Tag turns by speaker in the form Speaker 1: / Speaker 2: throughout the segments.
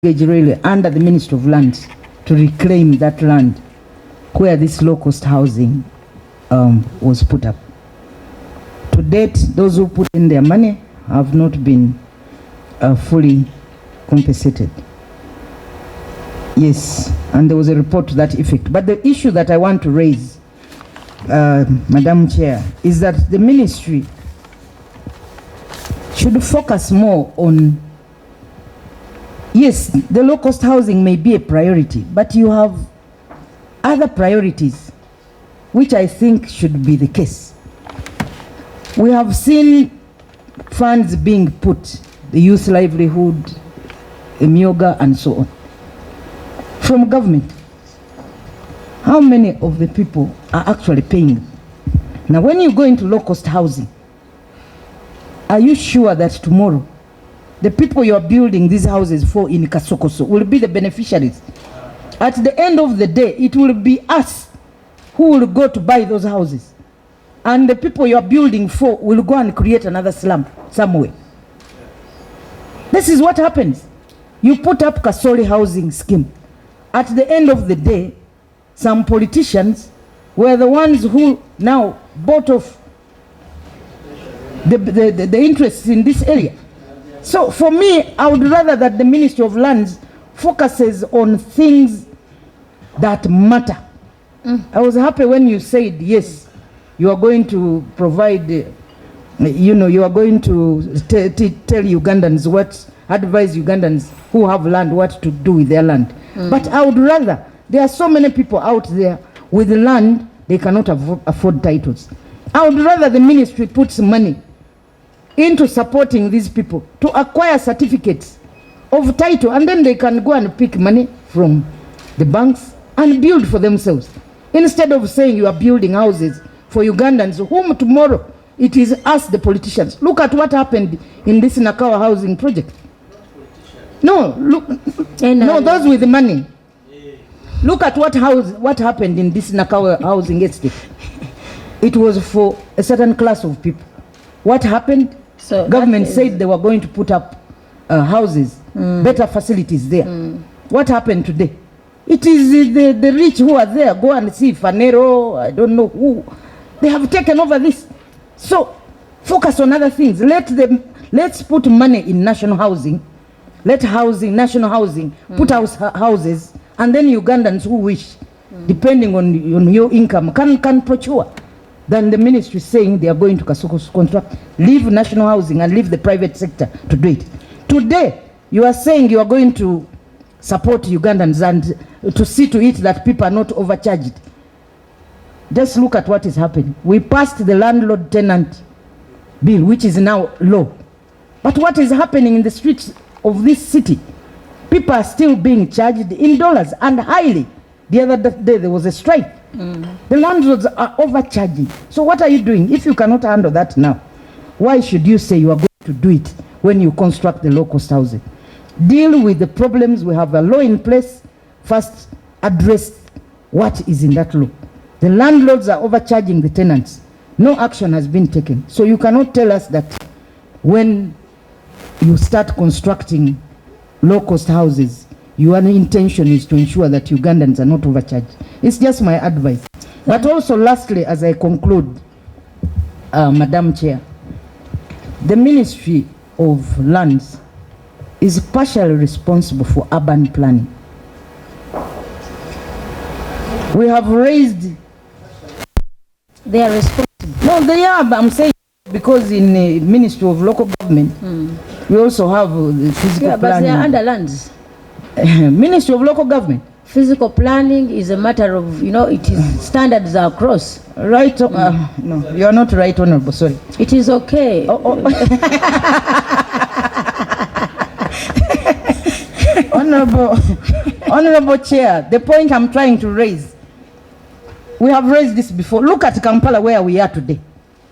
Speaker 1: really under the Ministry of Lands to reclaim that land where this low-cost housing was put up. To date, those who put in their money have not been fully compensated. Yes, and there was a report to that effect. But the issue that I want to raise, Madam Chair, is that the ministry should focus more on, yes, the low-cost housing may be a priority, but you have other priorities, which I think should be the case. We have seen funds being put, the youth livelihood, Emyoga, and so on, from government. How many of the people are actually paying? Now, when you go into low-cost housing, are you sure that tomorrow the people you are building these houses for in Kasokoso will be the beneficiaries? At the end of the day, it will be us who will go to buy those houses. And the people you are building for will go and create another slum somewhere. This is what happens. You put up Kasori housing scheme. At the end of the day, some politicians were the ones who now bought off the interests in this area. So for me, I would rather that the Ministry of Lands focuses on things that matter. I was happy when you said, yes, you are going to provide, you are going to tell Ugandans advise Ugandans who have land what to do with their land. But I would rather, there are so many people out there with land, they cannot afford titles. I would rather the ministry puts money into supporting these people to acquire certificates of title, and then they can go and pick money from the banks and build for themselves. Instead of saying you are building houses for Ugandans, whom tomorrow it is us, the politicians. Look at what happened in this Nakawa housing project. No, look, no, those with the money. Look at what happened in this Nakawa housing estate. It was for a certain class of people. What happened? So government said they were going to put up houses, better facilities there. What happened today? It is the rich who are there. Go and see Fanero, I don't know who. They have taken over this. So focus on other things. Let's put money in national housing. Let national housing, put houses, and then Ugandans who wish, depending on your income, can procure. Then the ministry saying they are going to Kasoko contract, leave national housing and leave the private sector to do it. Today, you are saying you are going to support Ugandans and to see to it that people are not overcharged. Just look at what is happening. We passed the landlord-tenant bill, which is now law. But what is happening in the streets of this city? People are still being charged in dollars and highly. The other day there was a strike. The landlords are overcharging. So what are you doing? If you cannot handle that now, why should you say you are going to do it when you construct the low-cost housing? Deal with the problems. We have a law in place. First, address what is in that law. The landlords are overcharging the tenants. No action has been taken. So you cannot tell us that when you start constructing low-cost houses, your intention is to ensure that Ugandans are not overcharged. It's just my advice. But also, lastly, as I conclude, Madam Chair, the Ministry of Lands is partially responsible for urban planning. We have raised...
Speaker 2: They are responsible.
Speaker 1: No, they are, but I'm saying because in the Ministry of Local Government, we also have the physical planning.
Speaker 2: But they are under lands.
Speaker 1: Ministry of Local Government.
Speaker 2: Physical planning is a matter of, it is standards are across.
Speaker 1: Right, no, you are not right, Honorable, sorry.
Speaker 2: It is okay.
Speaker 1: Honorable Chair, the point I'm trying to raise, we have raised this before. Look at Kampala where we are today.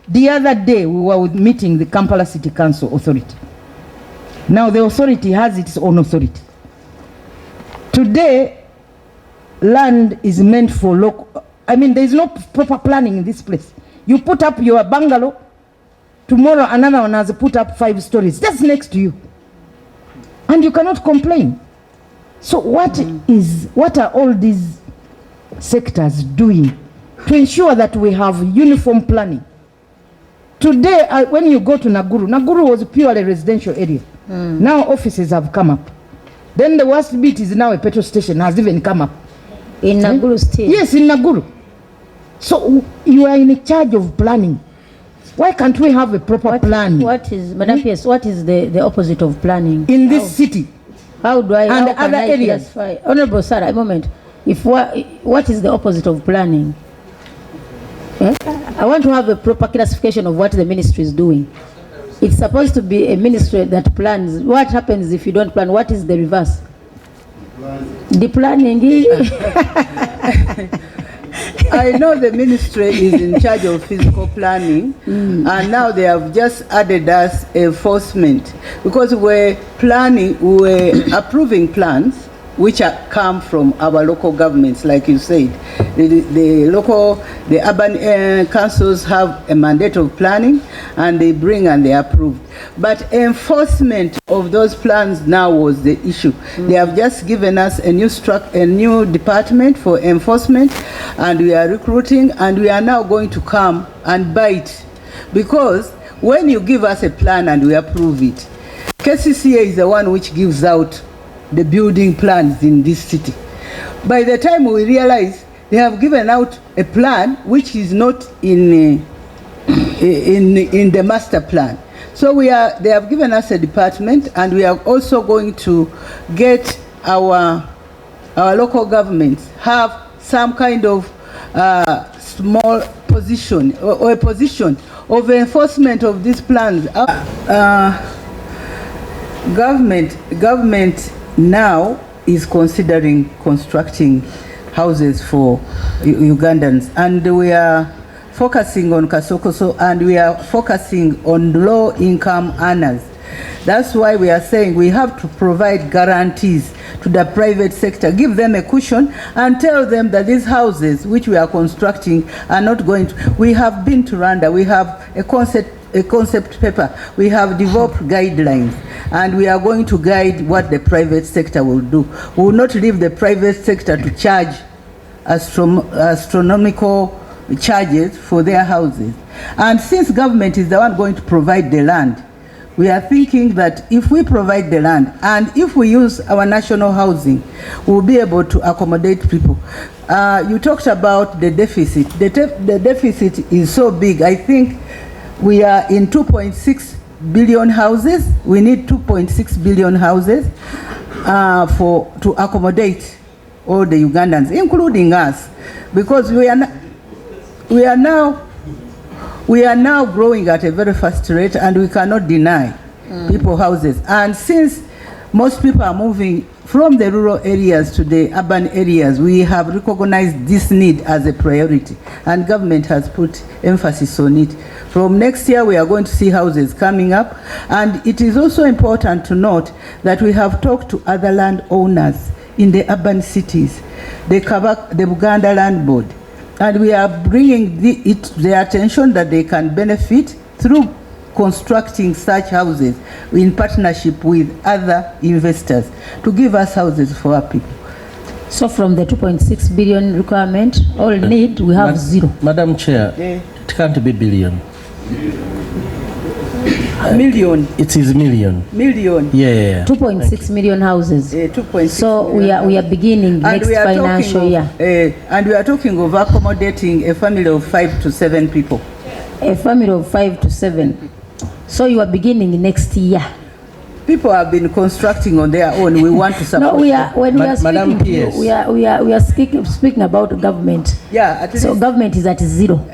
Speaker 1: The other day we were meeting the Kampala City Council Authority. Now the authority has its own authority. Today, land is meant for local. there is no proper planning in this place. You put up your bungalow, tomorrow another one has put up 5 stories just next to you. And you cannot complain. So what are all these sectors doing to ensure that we have uniform planning? Today, when you go to Naguru was purely residential area. Now offices have come up. Then the worst bit is now a petrol station has even come up.
Speaker 2: In Naguru still?
Speaker 1: Yes, in Naguru. So you are in charge of planning. Why can't we have a proper planning?
Speaker 2: What is, Madam PS, what is the opposite of planning?
Speaker 1: In this city.
Speaker 2: How do I,
Speaker 1: and
Speaker 2: how can
Speaker 1: other
Speaker 2: I
Speaker 1: areas.
Speaker 2: classify? Honorable Sarah, a moment. If what is the opposite of planning? I want to have a proper classification of what the ministry is doing. It's supposed to be a ministry that plans. What happens if you don't plan? What is the reverse? The planning.
Speaker 3: I know the ministry is in charge of physical planning, and now they have just added us enforcement, because we're approving plans which come from our local governments, like you said. The urban councils have a mandate of planning, and they bring and they approve. But enforcement of those plans now was the issue. They have just given us a new department for enforcement, and we are recruiting, and we are now going to come and bite, because when you give us a plan and we approve it, KCCA is the one which gives out the building plans in this city. By the time we realize, they have given out a plan which is not in the master plan. So they have given us a department, and we are also going to get our local governments have some kind of small position or a position of enforcement of these plans. Government now is considering constructing houses for Ugandans, and we are focusing on Kasokoso, and we are focusing on low-income earners. That's why we are saying we have to provide guarantees to the private sector, give them a cushion, and tell them that these houses which we are constructing are not going to. We have been to Rwanda, we have a concept paper, we have developed guidelines, and we are going to guide what the private sector will do. We will not leave the private sector to charge astronomical charges for their houses. And since government is the one going to provide the land, we are thinking that if we provide the land and if we use our national housing, we'll be able to accommodate people. You talked about the deficit. The deficit is so big. I think we are in 2.6 billion houses. We need 2.6 billion houses to accommodate all the Ugandans, including us, because we are now growing at a very fast rate, and we cannot deny people houses. And since most people are moving from the rural areas to the urban areas, we have recognized this need as a priority, and government has put emphasis on it. From next year, we are going to see houses coming up, and it is also important to note that we have talked to other landowners in the urban cities, the Buganda Land Board, and we are bringing their attention that they can benefit through constructing such houses in partnership with other investors to give us houses for our people.
Speaker 2: So from the 2.6 billion requirement, all need, we have zero.
Speaker 4: Madam Chair, it can't be billion.
Speaker 3: Million.
Speaker 4: It is million.
Speaker 3: Million.
Speaker 4: Yeah.
Speaker 2: 2.6 million houses.
Speaker 3: 2.6.
Speaker 2: So we are beginning next financial year.
Speaker 3: And we are talking of accommodating a family of 5 to 7 people.
Speaker 2: A family of 5 to 7. So you are beginning next year.
Speaker 3: People have been constructing on their own. We want to support.
Speaker 2: No, we are speaking.
Speaker 4: PS.
Speaker 2: We are speaking about government.
Speaker 3: Yeah.
Speaker 2: So government is at zero.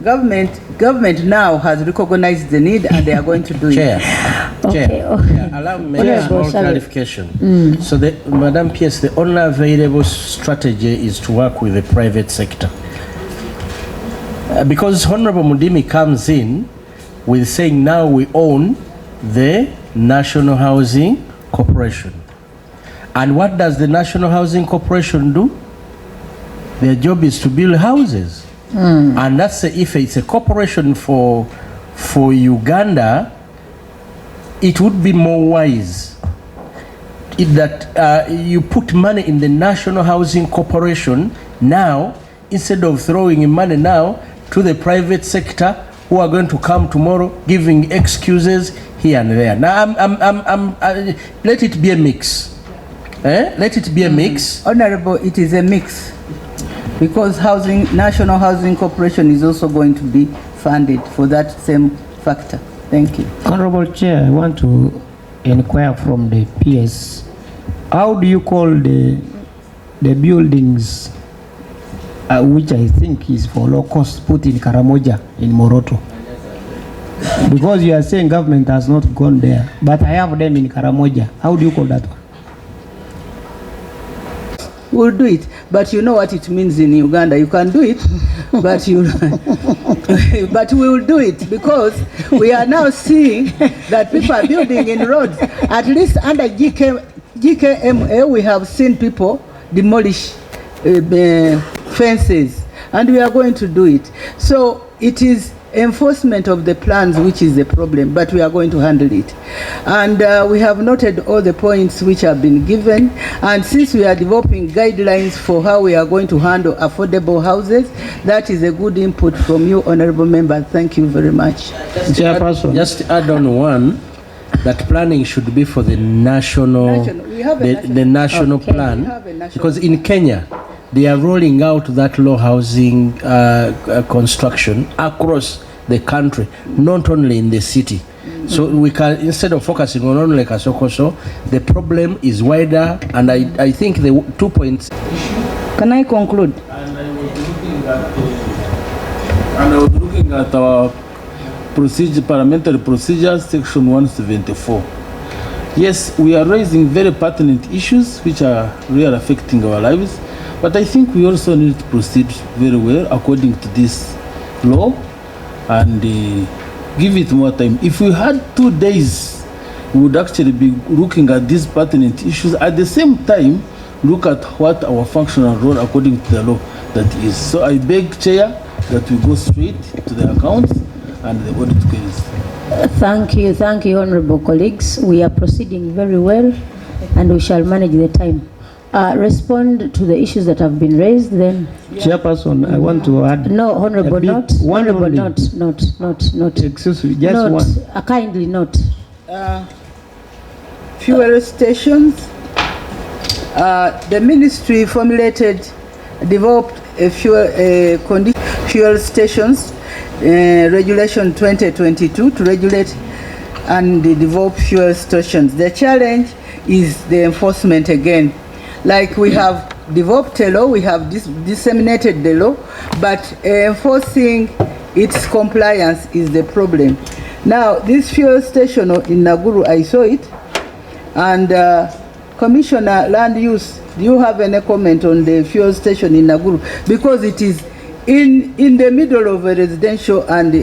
Speaker 3: Government now has recognized the need, and they are going to do
Speaker 4: Chair.
Speaker 3: it.
Speaker 2: Okay.
Speaker 4: Allow me a small clarification. So, Madam PS, the only available strategy is to work with the private sector. Because Honorable Mudimi comes in with saying now we own the National Housing Corporation. And what does the National Housing Corporation do? Their job is to build houses. And that's if it's a corporation for Uganda, it would be more wise that you put money in the National Housing Corporation now, instead of throwing money now to the private sector who are going to come tomorrow giving excuses here and there. Now, let it be a mix. Let it be a mix.
Speaker 3: Honorable, it is a mix because National Housing Corporation is also going to be funded for that same factor. Thank you.
Speaker 5: Honorable Chair, I want to inquire from the PS. How do you call the buildings which I think is for low cost put in Karamoja in Moroto? Because you are saying government has not gone there, but I have them in Karamoja. How do you call that one?
Speaker 3: We'll do it, but you know what it means in Uganda. You can do it, but but we will do it because we are now seeing that people are building in roads. At least under GKMA, we have seen people demolish fences, and we are going to do it. So it is enforcement of the plans which is the problem, but we are going to handle it. And we have noted all the points which have been given, and since we are developing guidelines for how we are going to handle affordable houses, that is a good input from you, honorable member. Thank you very much.
Speaker 4: Just add on one, that planning should be for the national plan, because in Kenya they are rolling out that low housing construction across the country, not only in the city. So we can, instead of focusing on only Kasokoso, the problem is wider, and I think the 2 points.
Speaker 1: Can I conclude?
Speaker 6: And I was looking at our parliamentary procedures, section 174. Yes, we are raising very pertinent issues which are really affecting our lives. But I think we also need to proceed very well according to this law and give it more time. If we had 2 days, we would actually be looking at these pertinent issues. At the same time, look at what our functional role according to the law that is. So I beg, Chair, that we go straight to the accounts and the audit queries.
Speaker 2: Thank you, honorable colleagues. We are proceeding very well, and we shall manage the time. Respond to the issues that have been raised, then.
Speaker 5: Chairperson, I want to add.
Speaker 2: No, honorable, not. Honorable, not.
Speaker 5: Excuse me, just one.
Speaker 2: Kindly not.
Speaker 3: Fuel stations. The ministry developed a fuel stations regulation 2022 to regulate and develop fuel stations. The challenge is the enforcement again. Like we have developed a law, we have disseminated the law, but enforcing its compliance is the problem. Now, this fuel station in Naguru, I saw it, and Commissioner Land Use, do you have any comment on the fuel station in Naguru? Because it is in the middle of a residential and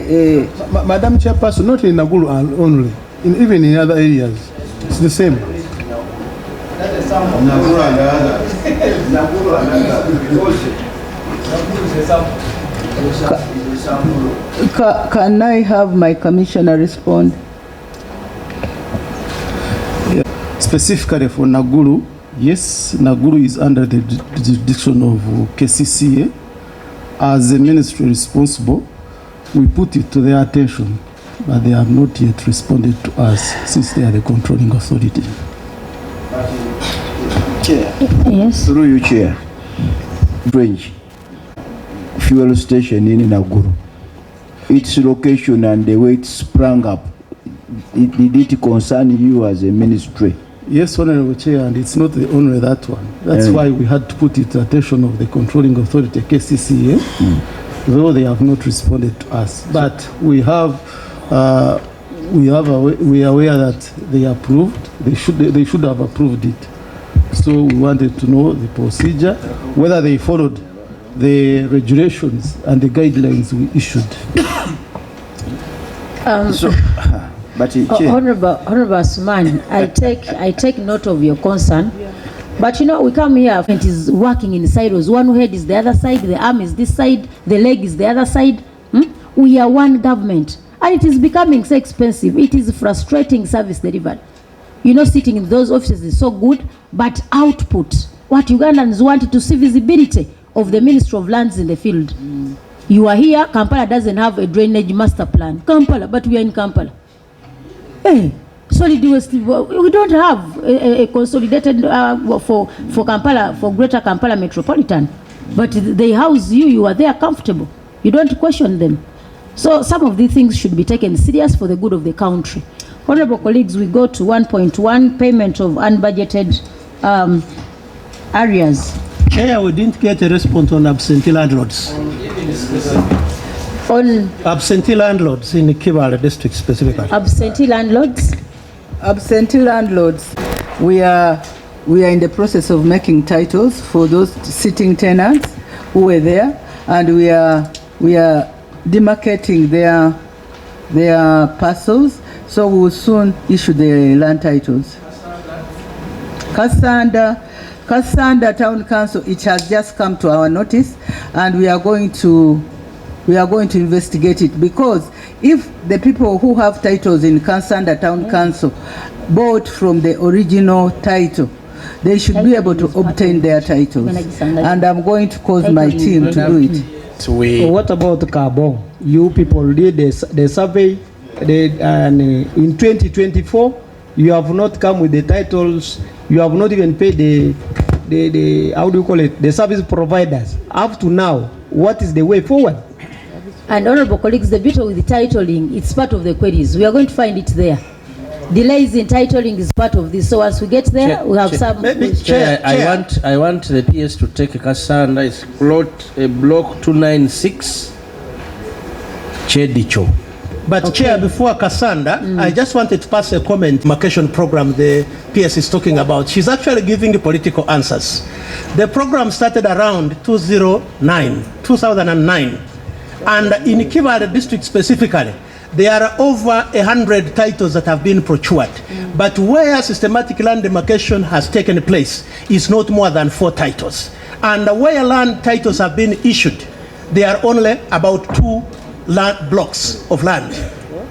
Speaker 7: Madam Chairperson, not in Naguru only, even in other areas, it's the same.
Speaker 3: Can I have my commissioner respond?
Speaker 7: Specifically for Naguru, yes, Naguru is under the jurisdiction of KCCA. As the ministry responsible, we put it to their attention, but they have not yet responded to us since they are the controlling authority.
Speaker 8: Chair.
Speaker 2: Yes.
Speaker 8: Through you, Chair. Branch fuel station in Naguru. Its location and the way it sprang up, did it concern you as a ministry?
Speaker 7: Yes, Honorable Chair, and it's not only that one. That's why we had to put it to the attention of the controlling authority, KCCA, though they have not responded to us. But we are aware that they approved. They should have approved it. So we wanted to know the procedure, whether they followed the regulations and the guidelines we issued.
Speaker 2: Honorable Asman, I take note of your concern, but you know, we come here, it is working in silos. One head is the other side, the arm is this side, the leg is the other side. We are one government, and it is becoming so expensive. It is frustrating service delivery. you know, sitting in those offices is so good, but output, what Ugandans want to see visibility of the Ministry of Lands in the field. You are here, Kampala doesn't have a drainage master plan. Kampala, but we are in Kampala. Hey, solid waste, we don't have a consolidated for Kampala, for Greater Kampala Metropolitan. But they house you, you are there comfortable. You don't question them. So some of these things should be taken serious for the good of the country. Honorable colleagues, we go to 1.1, payment of unbudgeted areas.
Speaker 9: Chair, we didn't get a response on absentee landlords.
Speaker 2: On
Speaker 9: absentee landlords in the Kibale district specifically.
Speaker 2: absentee landlords,
Speaker 3: Absentee landlords, we are in the process of making titles for those sitting tenants who were there, and we are demarcating their parcels, so we will soon issue the land titles. Kasanda Town Council, it has just come to our notice, and we are going to investigate it, because if the people who have titles in Kasanda Town Council bought from the original title, they should be able to obtain their titles, and I'm going to cause my team to do it.
Speaker 5: So what about Carbon? You people did the survey, and in 2024, you have not come with the titles. You have not even paid the how do you call it, the service providers. Up to now, what is the way forward?
Speaker 2: and honorable colleagues, the beauty with the titling, it's part of the queries. We are going to find it there. Delays in titling is part of this. So as we get there,
Speaker 4: Chair,
Speaker 2: we have some.
Speaker 4: Chair, I want the PS to take Kasanda. It's block 296 Chedicho.
Speaker 9: But
Speaker 2: Okay.
Speaker 9: Chair, before Cassandra, I just wanted to pass a comment. Demarcation program the PS is talking about. She's actually giving the political answers. The program started around 2009, and in Kibale district specifically, there are over 100 titles that have been procured. But where systematic land demarcation has taken place is not more than 4 titles. And where land titles have been issued, there are only about 2 land blocks of land.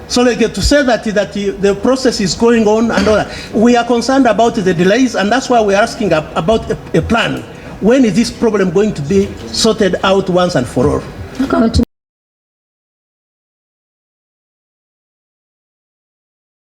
Speaker 9: So like to say that the process is going on and all that, we are concerned about the delays, and that's why we are asking about a plan. When is this problem going to be sorted out once and for all?